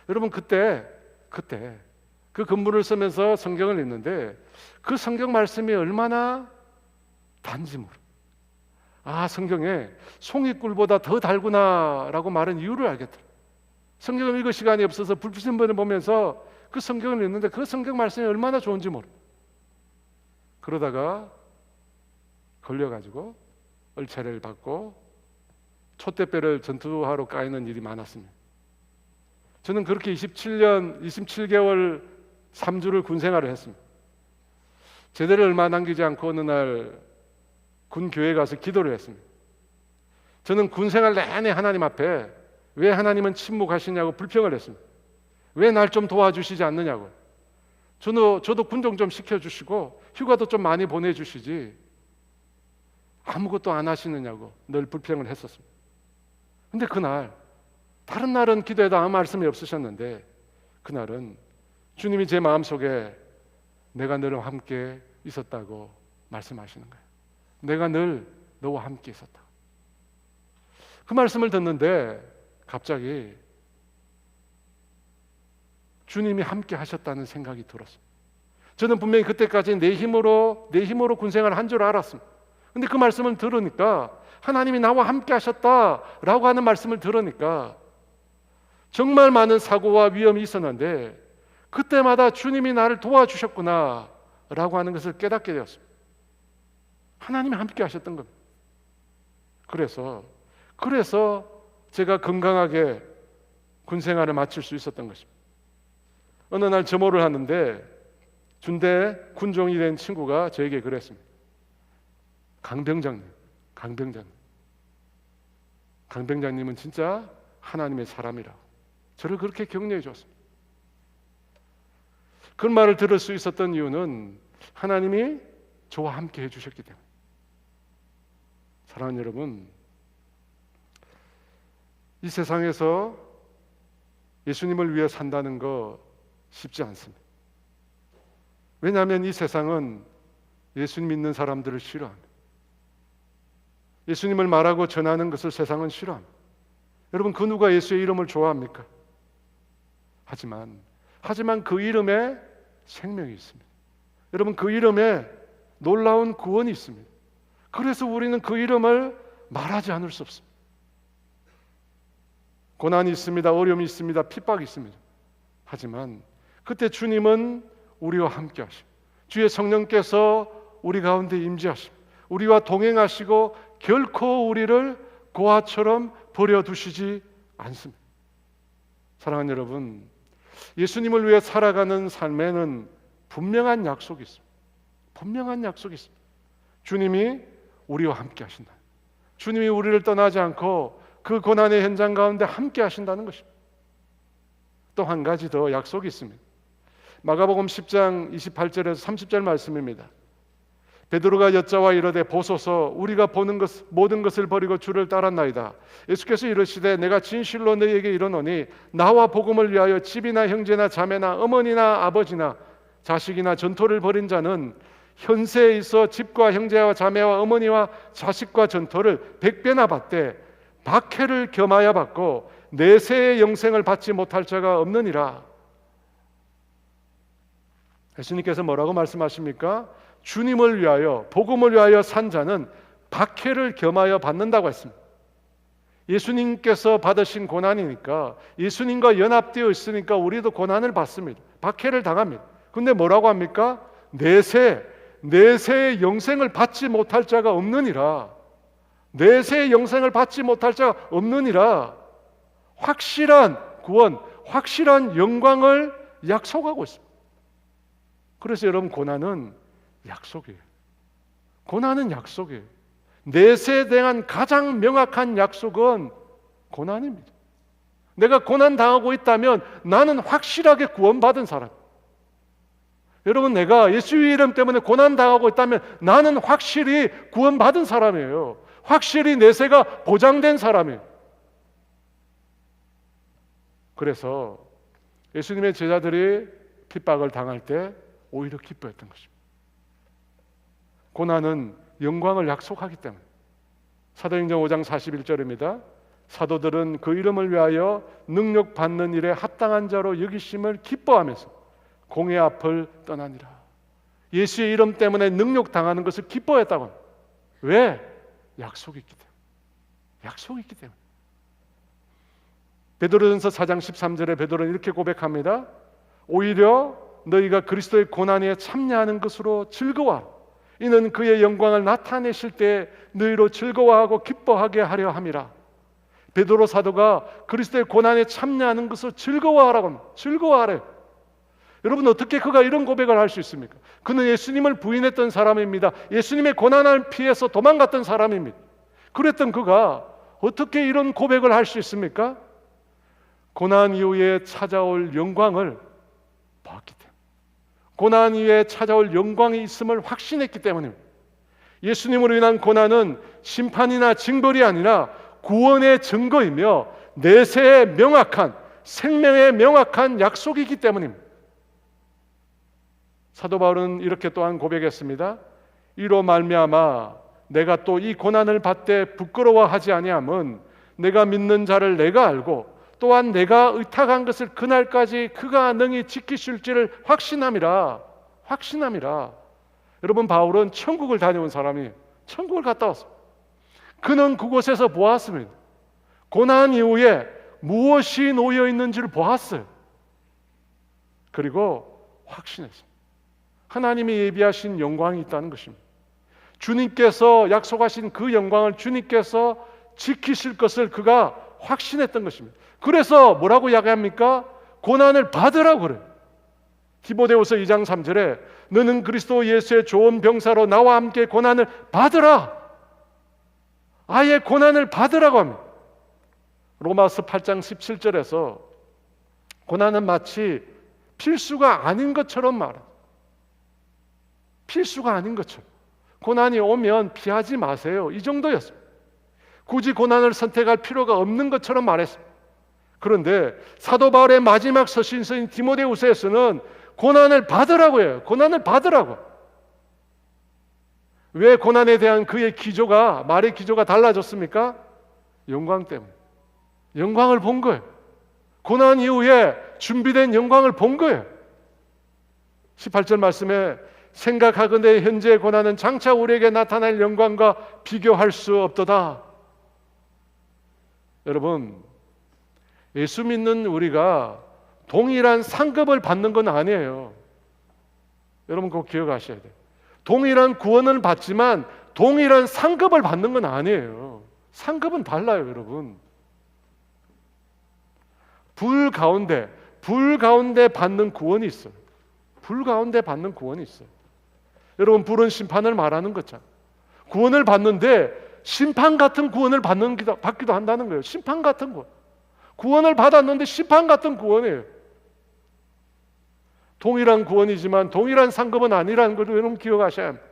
여러분, 그때 그 근무를 쓰면서 성경을 읽는데 그 성경 말씀이 얼마나 단지 모르. 성경에 송이꿀보다 더 달구나라고 말한 이유를 알겠더라고요. 성경을 읽을 시간이 없어서 불빛신번을 보면서 그 성경을 읽는데 그 성경 말씀이 얼마나 좋은지 모르. 그러다가 걸려가지고 얼차례를 받고 촛대뼈를 전투하러 까이는 일이 많았습니다. 저는 그렇게 27개월 3주를 군생활을 했습니다. 제대를 얼마 남기지 않고 어느 날 군교회에 가서 기도를 했습니다. 저는 군생활 내내 하나님 앞에 왜 하나님은 침묵하시냐고 불평을 했습니다. 왜 날 좀 도와주시지 않느냐고. 저도 군종 좀 시켜주시고 휴가도 좀 많이 보내주시지 아무것도 안 하시느냐고 늘 불평을 했었습니다. 근데 그날, 다른 날은 기도해도 아무 말씀이 없으셨는데 그날은 주님이 제 마음속에 내가 너와 함께 있었다고 말씀하시는 거예요. 내가 늘 너와 함께 있었다. 그 말씀을 듣는데 갑자기 주님이 함께 하셨다는 생각이 들었어요. 저는 분명히 그때까지 내 힘으로 군생활을 한 줄 알았습니다. 근데 그 말씀을 들으니까, 하나님이 나와 함께 하셨다라고 하는 말씀을 들으니까 정말 많은 사고와 위험이 있었는데 그때마다 주님이 나를 도와주셨구나 라고 하는 것을 깨닫게 되었습니다. 하나님이 함께 하셨던 겁니다. 그래서 제가 건강하게 군생활을 마칠 수 있었던 것입니다. 어느 날 점호를 하는데 군대 군종이 된 친구가 저에게 그랬습니다. 강병장님은 진짜 하나님의 사람이라고 저를 그렇게 격려해 줬습니다. 그 말을 들을 수 있었던 이유는 하나님이 저와 함께 해주셨기 때문에. 사랑하는 여러분, 이 세상에서 예수님을 위해 산다는 거 쉽지 않습니다. 왜냐하면 이 세상은 예수님 믿는 사람들을 싫어합니다. 예수님을 말하고 전하는 것을 세상은 싫어합니다. 여러분, 그 누가 예수의 이름을 좋아합니까? 하지만 그 이름에 생명이 있습니다. 여러분, 그 이름에 놀라운 구원이 있습니다. 그래서 우리는 그 이름을 말하지 않을 수 없습니다. 고난이 있습니다. 어려움이 있습니다. 핍박이 있습니다. 하지만 그때 주님은 우리와 함께 하시고 주의 성령께서 우리 가운데 임재하시고 우리와 동행하시고 결코 우리를 고아처럼 버려두시지 않습니다. 사랑하는 여러분, 예수님을 위해 살아가는 삶에는 분명한 약속이 있습니다. 분명한 약속이 있습니다. 주님이 우리와 함께 하신다. 주님이 우리를 떠나지 않고 그 고난의 현장 가운데 함께 하신다는 것입니다. 또 한 가지 더 약속이 있습니다. 마가복음 10장 28절에서 30절 말씀입니다. 베드로가 여짜와 이르되 보소서 우리가 보는 것 모든 것을 버리고 주를 따랐나이다. 예수께서 이르시되 내가 진실로 너희에게 이르노니 나와 복음을 위하여 집이나 형제나 자매나 어머니나 아버지나 자식이나 전토를 벌인 자는 현세에 있어 집과 형제와 자매와 어머니와 자식과 전토를 100배나 받되 박해를 겸하여 받고 내세의 영생을 받지 못할 자가 없느니라. 예수님께서 뭐라고 말씀하십니까? 주님을 위하여 복음을 위하여 산 자는 박해를 겸하여 받는다고 했습니다. 예수님께서 받으신 고난이니까 예수님과 연합되어 있으니까 우리도 고난을 받습니다. 박해를 당합니다. 근데 뭐라고 합니까? 내세의 영생을 받지 못할 자가 없느니라. 내세의 영생을 받지 못할 자가 없느니라. 확실한 구원, 확실한 영광을 약속하고 있습니다. 그래서 여러분, 고난은 약속이에요. 고난은 약속이에요. 내세에 대한 가장 명확한 약속은 고난입니다. 내가 고난 당하고 있다면 나는 확실하게 구원받은 사람. 여러분, 내가 예수의 이름 때문에 고난 당하고 있다면 나는 확실히 구원받은 사람이에요. 확실히 내세가 보장된 사람이에요. 그래서 예수님의 제자들이 핍박을 당할 때 오히려 기뻐했던 것입니다. 고난은 영광을 약속하기 때문에. 사도행전 5장 41절입니다. 사도들은 그 이름을 위하여 능력 받는 일에 합당한 자로 여기심을 기뻐하면서 공회 앞을 떠나니라. 예수의 이름 때문에 능력 당하는 것을 기뻐했다고 합니다. 왜? 약속이 있기 때문에. 약속이 있기 때문에. 베드로전서 4장 13절에 베드로는 이렇게 고백합니다. 오히려 너희가 그리스도의 고난에 참여하는 것으로 즐거워하라. 이는 그의 영광을 나타내실 때 너희로 즐거워하고 기뻐하게 하려 함이라. 베드로 사도가 그리스도의 고난에 참여하는 것을 즐거워하라고 합니다. 즐거워하래요. 여러분, 어떻게 그가 이런 고백을 할 수 있습니까? 그는 예수님을 부인했던 사람입니다. 예수님의 고난을 피해서 도망갔던 사람입니다. 그랬던 그가 어떻게 이런 고백을 할 수 있습니까? 고난 이후에 찾아올 영광을 봤기 때문에. 고난 이후에 찾아올 영광이 있음을 확신했기 때문입니다. 예수님으로 인한 고난은 심판이나 징벌이 아니라 구원의 증거이며 내세의 명확한, 생명의 명확한 약속이기 때문입니다. 사도 바울은 이렇게 또한 고백했습니다. 이로 말미암아 내가 또 이 고난을 받되 부끄러워하지 아니함은 내가 믿는 자를 내가 알고 또한 내가 의탁한 것을 그날까지 그가 능히 지키실지를 확신함이라. 여러분, 바울은 천국을 다녀온 사람이 천국을 갔다 왔습니다. 그는 그곳에서 보았습니다. 고난 이후에 무엇이 놓여 있는지를 보았어요. 그리고 확신했습니다. 하나님이 예비하신 영광이 있다는 것입니다. 주님께서 약속하신 그 영광을 주님께서 지키실 것을 그가 확신했던 것입니다. 그래서 뭐라고 이야기합니까? 고난을 받으라고 그래요. 디모데후서 2장 3절에 너는 그리스도 예수의 좋은 병사로 나와 함께 고난을 받으라. 아예 고난을 받으라고 합니다. 로마서 8장 17절에서 고난은 마치 필수가 아닌 것처럼 말합니다. 필수가 아닌 것처럼. 고난이 오면 피하지 마세요. 이 정도였습니다. 굳이 고난을 선택할 필요가 없는 것처럼 말했습니다. 그런데 사도 바울의 마지막 서신서인 디모데후서에서는 고난을 받으라고 해요. 고난을 받으라고. 왜 고난에 대한 그의 기조가, 말의 기조가 달라졌습니까? 영광 때문에. 영광을 본 거예요. 고난 이후에 준비된 영광을 본 거예요. 18절 말씀에 생각하건대 현재의 고난은 장차 우리에게 나타날 영광과 비교할 수 없도다. 여러분, 예수 믿는 우리가 동일한 상급을 받는 건 아니에요. 여러분 꼭 기억하셔야 돼요. 동일한 구원을 받지만 동일한 상급을 받는 건 아니에요. 상급은 달라요, 여러분. 불 가운데 받는 구원이 있어요. 불 가운데 받는 구원이 있어요. 여러분, 불은 심판을 말하는 거잖아요. 구원을 받는데 심판 같은 구원을 받기도 한다는 거예요. 심판 같은 구원. 구원을 받았는데 심판 같은 구원이에요. 동일한 구원이지만 동일한 상급은 아니라는 걸 여러분 기억하셔야 합니다.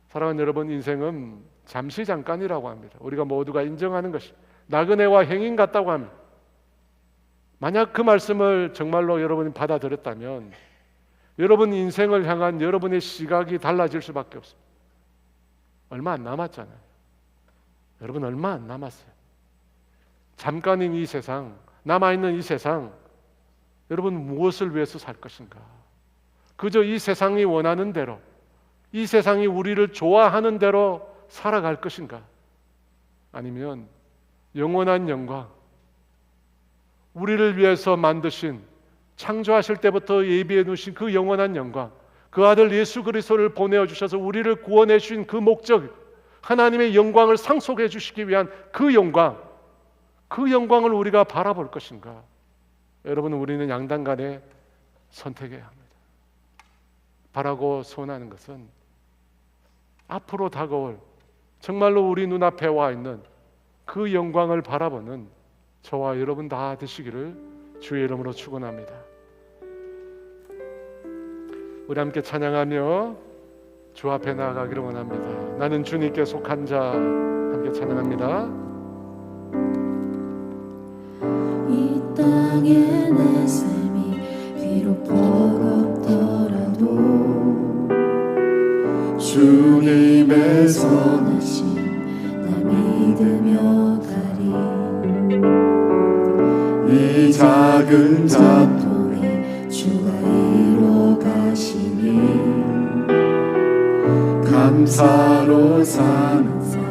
사랑하는 여러분, 인생은 잠시 잠깐이라고 합니다. 우리가 모두가 인정하는 것이 나그네와 행인 같다고 합니다. 만약 그 말씀을 정말로 여러분이 받아들였다면 여러분 인생을 향한 여러분의 시각이 달라질 수밖에 없습니다. 얼마 안 남았잖아요. 여러분, 얼마 안 남았어요. 잠깐인 이 세상, 남아있는 이 세상, 여러분 무엇을 위해서 살 것인가? 그저 이 세상이 원하는 대로, 이 세상이 우리를 좋아하는 대로 살아갈 것인가? 아니면 영원한 영광, 우리를 위해서 만드신, 창조하실 때부터 예비해 두신 그 영원한 영광, 그 아들 예수 그리스도를 보내어 주셔서 우리를 구원해 주신 그 목적, 하나님의 영광을 상속해 주시기 위한 그 영광을 우리가 바라볼 것인가? 여러분, 우리는 양단간에 선택해야 합니다. 바라고 소원하는 것은 앞으로 다가올 정말로 우리 눈앞에 와 있는 그 영광을 바라보는 저와 여러분 다 되시기를 주의 이름으로 축원합니다. 우리 함께 찬양하며 주 앞에 나아가기를 원합니다. 나는 주님께 속한 자, 함께 찬양합니다.
이 땅에 내 삶이 비록 버겁더라도 주님의 선하심 날 믿으며 가리. 이 작은 자통에 주가 이루어 가시니 감사로 사는 삶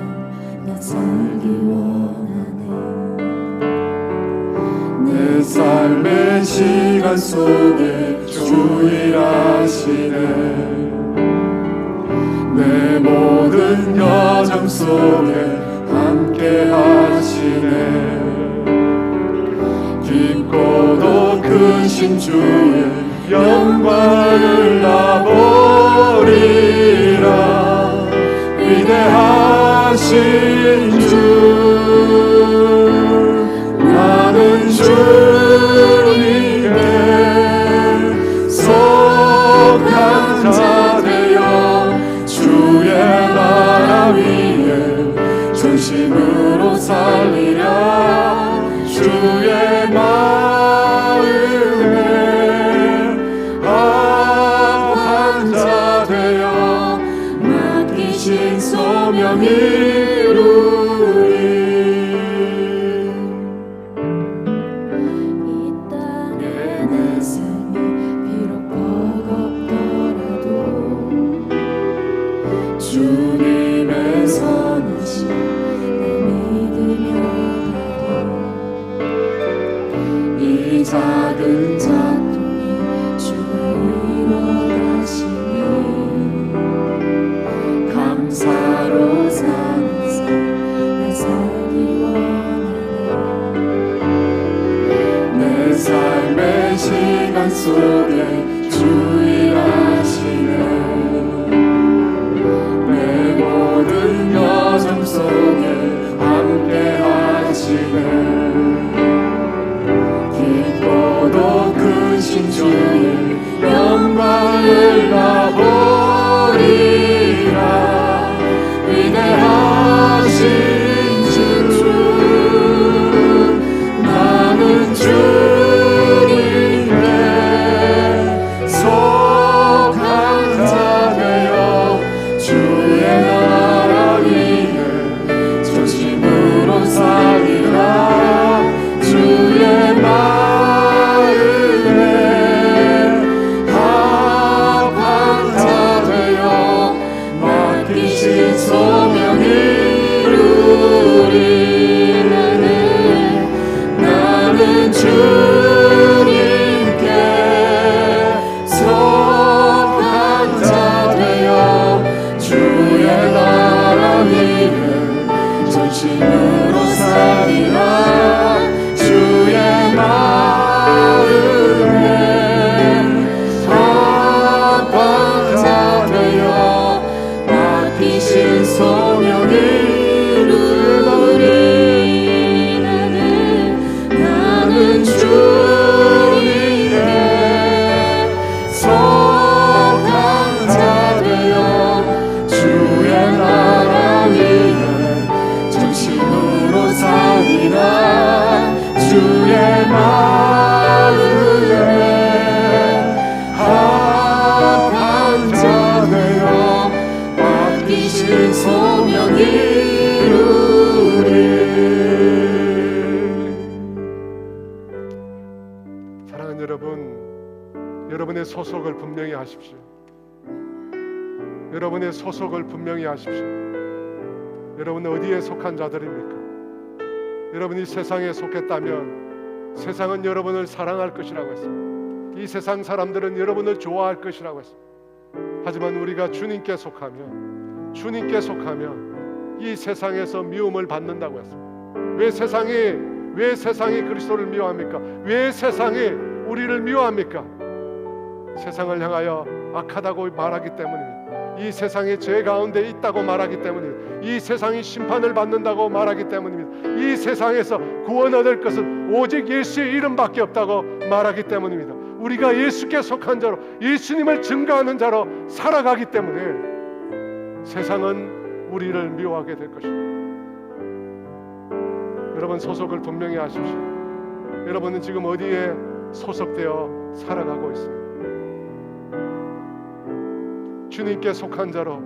나 살기 원하네. 내 삶의 시간 속에 주 일하시네. 내 모든 여정 속에 함께 하시네. 깊고도 크신 주의 영광을 나 보리라. 위대하신 주, 나는 주님께 속한 자 되어 주의 나라 위에 전심으로 살리라. 주의 마음에 소명이 이루리. 이 땅의 내 삶이 비록 버겁더라도 주님의 선하심 날 믿으며 가리. 이 작은 작동이 주가 이뤄가시니 감사로 사는 삶 나 살기 원하네. 내 삶의 시간 속에 주 일하시네. 내 모든 여정 속에 함께 하시네. 깊고도 크신 주의 영광을 나보리라. 위대하신 주 나는 주님께 속한 자 되어 주의 나라 위에 전심으로 살리라. 주의 마음에 합한 자 되어 맡기신 소명이 이루리. 나는 주님께 속한 자 되어 주의 나라 위에 전심으로 살리라. 주의 마음에 합한 자 되어 맡기신 소명이 이루리. 나는 주님께 속한 자 되어 주의 나라 위에 전심으로 살리라. 주의 마음에 합한 자 되어 맡기신 소명이 이루리.
사랑하는 여러분, 여러분의 소속을 분명히 하십시오. 여러분의 소속을 분명히 하십시오. 여러분은 어디에 속한 자들입니까? 여러분이 세상에 속했다면 세상은 여러분을 사랑할 것이라고 했습니다. 이 세상 사람들은 여러분을 좋아할 것이라고 했습니다. 하지만 우리가 주님께 속하면 이 세상에서 미움을 받는다고 했습니다. 왜 세상이 그리스도를 미워합니까? 왜 세상이 우리를 미워합니까? 세상을 향하여 악하다고 말하기 때문입니다. 이 세상에 죄 가운데 있다고 말하기 때문입니다. 이 세상이 심판을 받는다고 말하기 때문입니다. 이 세상에서 구원 얻을 것은 오직 예수의 이름밖에 없다고 말하기 때문입니다. 우리가 예수께 속한 자로, 예수님을 증거하는 자로 살아가기 때문에 세상은 우리를 미워하게 될 것입니다. 여러분, 소속을 분명히 하십시오. 여러분은 지금 어디에 소속되어 살아가고 있습니다. 주님께 속한 자로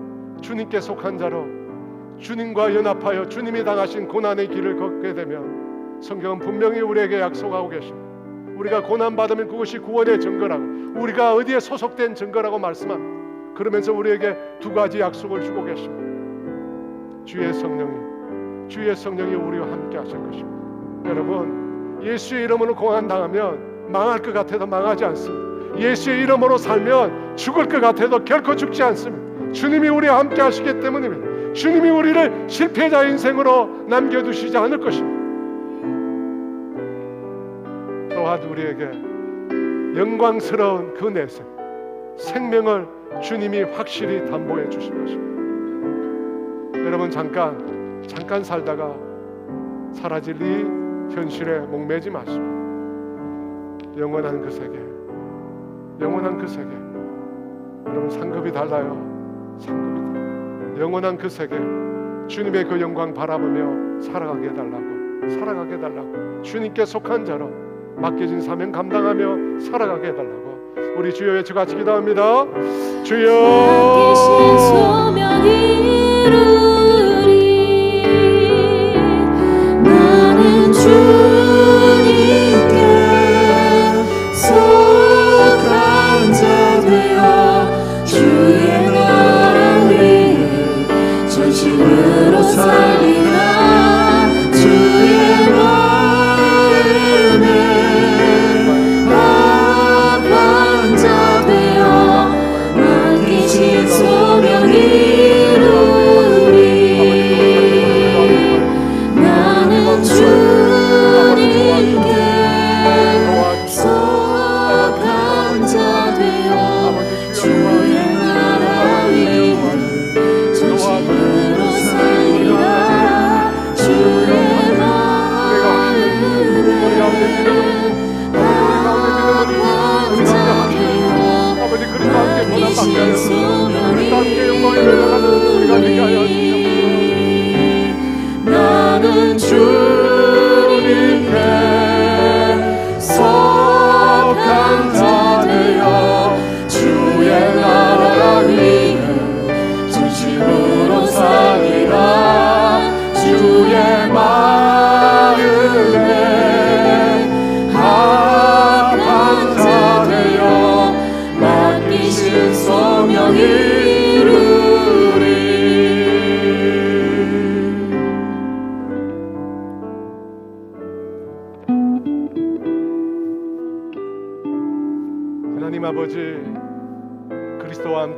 주님과 연합하여 주님이 당하신 고난의 길을 걷게 되면 성경은 분명히 우리에게 약속하고 계십니다. 우리가 고난받으면 그것이 구원의 증거라고, 우리가 어디에 소속된 증거라고 말씀합니다. 그러면서 우리에게 두 가지 약속을 주고 계십니다. 주의 성령이 우리와 함께 하실 것입니다. 여러분, 예수의 이름으로 고난당하면 망할 것 같아도 망하지 않습니다. 예수의 이름으로 살면 죽을 것 같아도 결코 죽지 않습니다. 주님이 우리와 함께 하시기 때문입니다. 주님이 우리를 실패자 인생으로 남겨두시지 않을 것입니다. 또한 우리에게 영광스러운 그 내생, 생명을 주님이 확실히 담보해 주실 것입니다. 여러분, 잠깐 살다가 사라질 이 현실에 목매지 마시고 영원한 그 세계, 여러분, 상급이 달라요. 영원한 그 세계, 주님의 그 영광 바라보며 살아가게 해달라고, 주님께 속한 자로 맡겨진 사명 감당하며 살아가게 해달라고 우리 주여 외쳐 같이 기도합니다. 주여,
맡기신 소명이 이루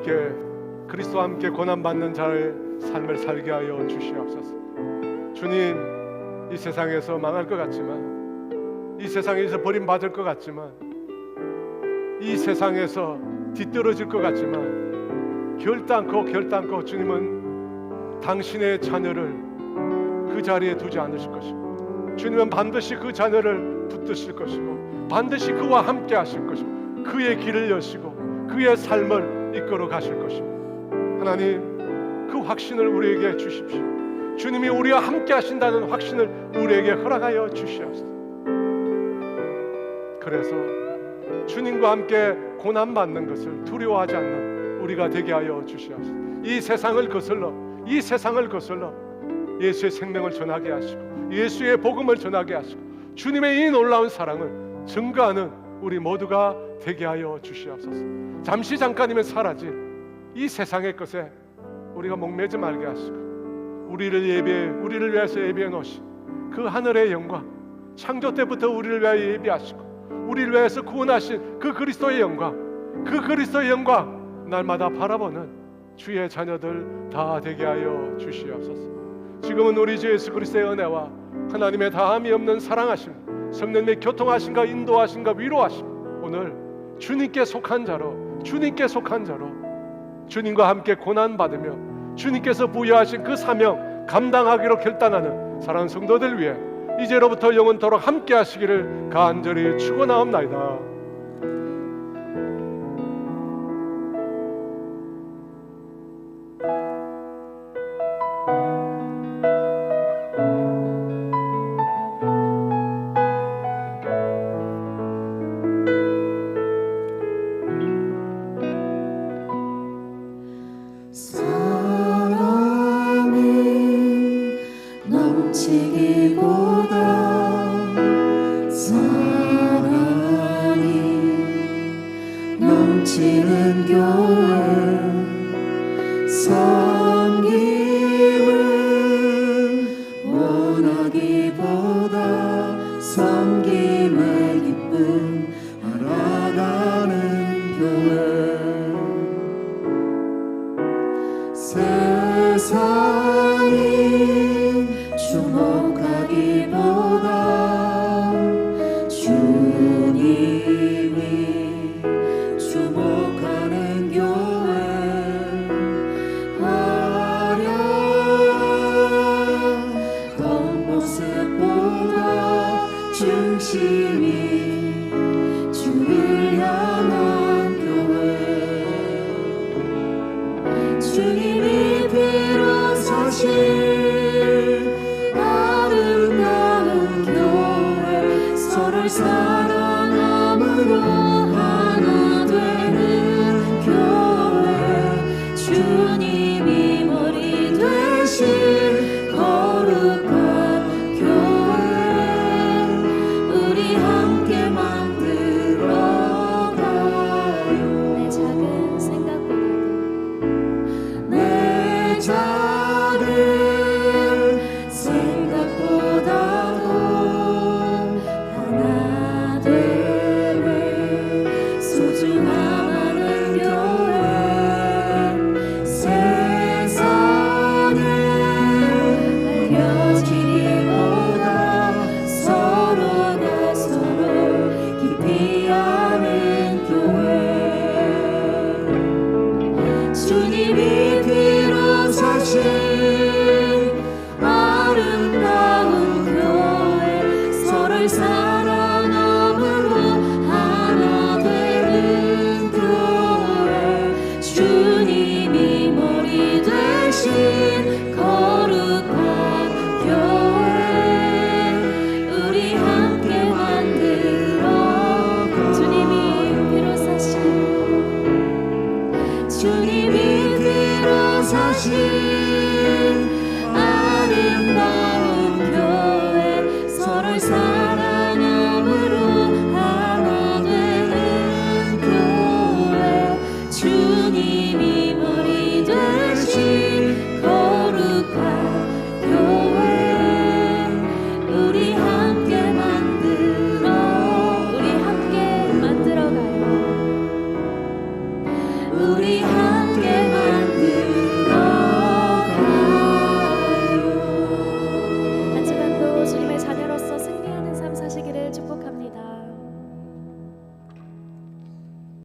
함께 그리스도와 함께 고난받는 자의 삶을 살게 하여 주시옵소서. 주님, 이 세상에서 망할 것 같지만, 이 세상에서 버림받을 것 같지만, 이 세상에서 뒤떨어질 것 같지만 결단코 주님은 당신의 자녀를 그 자리에 두지 않으실 것이고, 주님은 반드시 그 자녀를 붙드실 것이고, 반드시 그와 함께 하실 것이고, 그의 길을 여시고 그의 삶을 이끌어 가실 것이고, 하나님, 그 확신을 우리에게 주십시오. 주님이 우리와 함께 하신다는 확신을 우리에게 허락하여 주시옵소서. 그래서 주님과 함께 고난받는 것을 두려워하지 않는 우리가 되게 하여 주시옵소서. 이 세상을 거슬러 예수의 생명을 전하게 하시고, 예수의 복음을 전하게 하시고, 주님의 이 놀라운 사랑을 증거하는 우리 모두가 되게 하여 주시옵소서. 잠시 잠깐이면 사라질 이 세상의 것에 우리가 목매지 말게 하시고, 우리를 위해서 예비해 놓으신 그 하늘의 영광, 창조 때부터 우리를 위하여 예비하시고 우리를 위해서 구원하신 그 그리스도의 영광, 그 그리스도의 영광 날마다 바라보는 주의 자녀들 다 되게 하여 주시옵소서. 지금은 우리 주 예수 그리스도의 은혜와 하나님의 다함이 없는 사랑하심, 성령님의 교통하심과 인도하심과 위로하심, 오늘 주님께 속한 자로 주님과 함께 고난받으며 주님께서 부여하신 그 사명 감당하기로 결단하는 사랑하는 성도들 위해 이제로부터 영원토록 함께 하시기를 간절히 축원하옵나이다.
사랑이 넘치기보다 사랑이 넘치는 교회 섬김을 원하기보다 섬김의 기쁨 알아가는 교회 세상이 주목하기보다 주님이 주목하는 교회 화려한 겉모습보다 중심이 주를 향한 교회 주님이 비로소신 아름다운 교회 서로를 사랑함으로 하나 되는 교회 주님이 머리 되신 거룩한 교회 우리 함께 만들어가요.
내 작은 생각보다도
하나 되네 소중함하는 교회 세상에 알려지기보다 서로가 서로 깊이 아는 교회 주님이 비로소신 아름다운 교회 서로를 사랑함으로 하나 되는 교회 주님이 머리 되신 거룩한 교회 우리 함께 만들어 주님이 비로소신 아름다운 교회 서로를 사랑함으로 하나 되는 교회 주님이 머리 되신 거룩한 교회 우리 함께 만들어가요. 우리 함께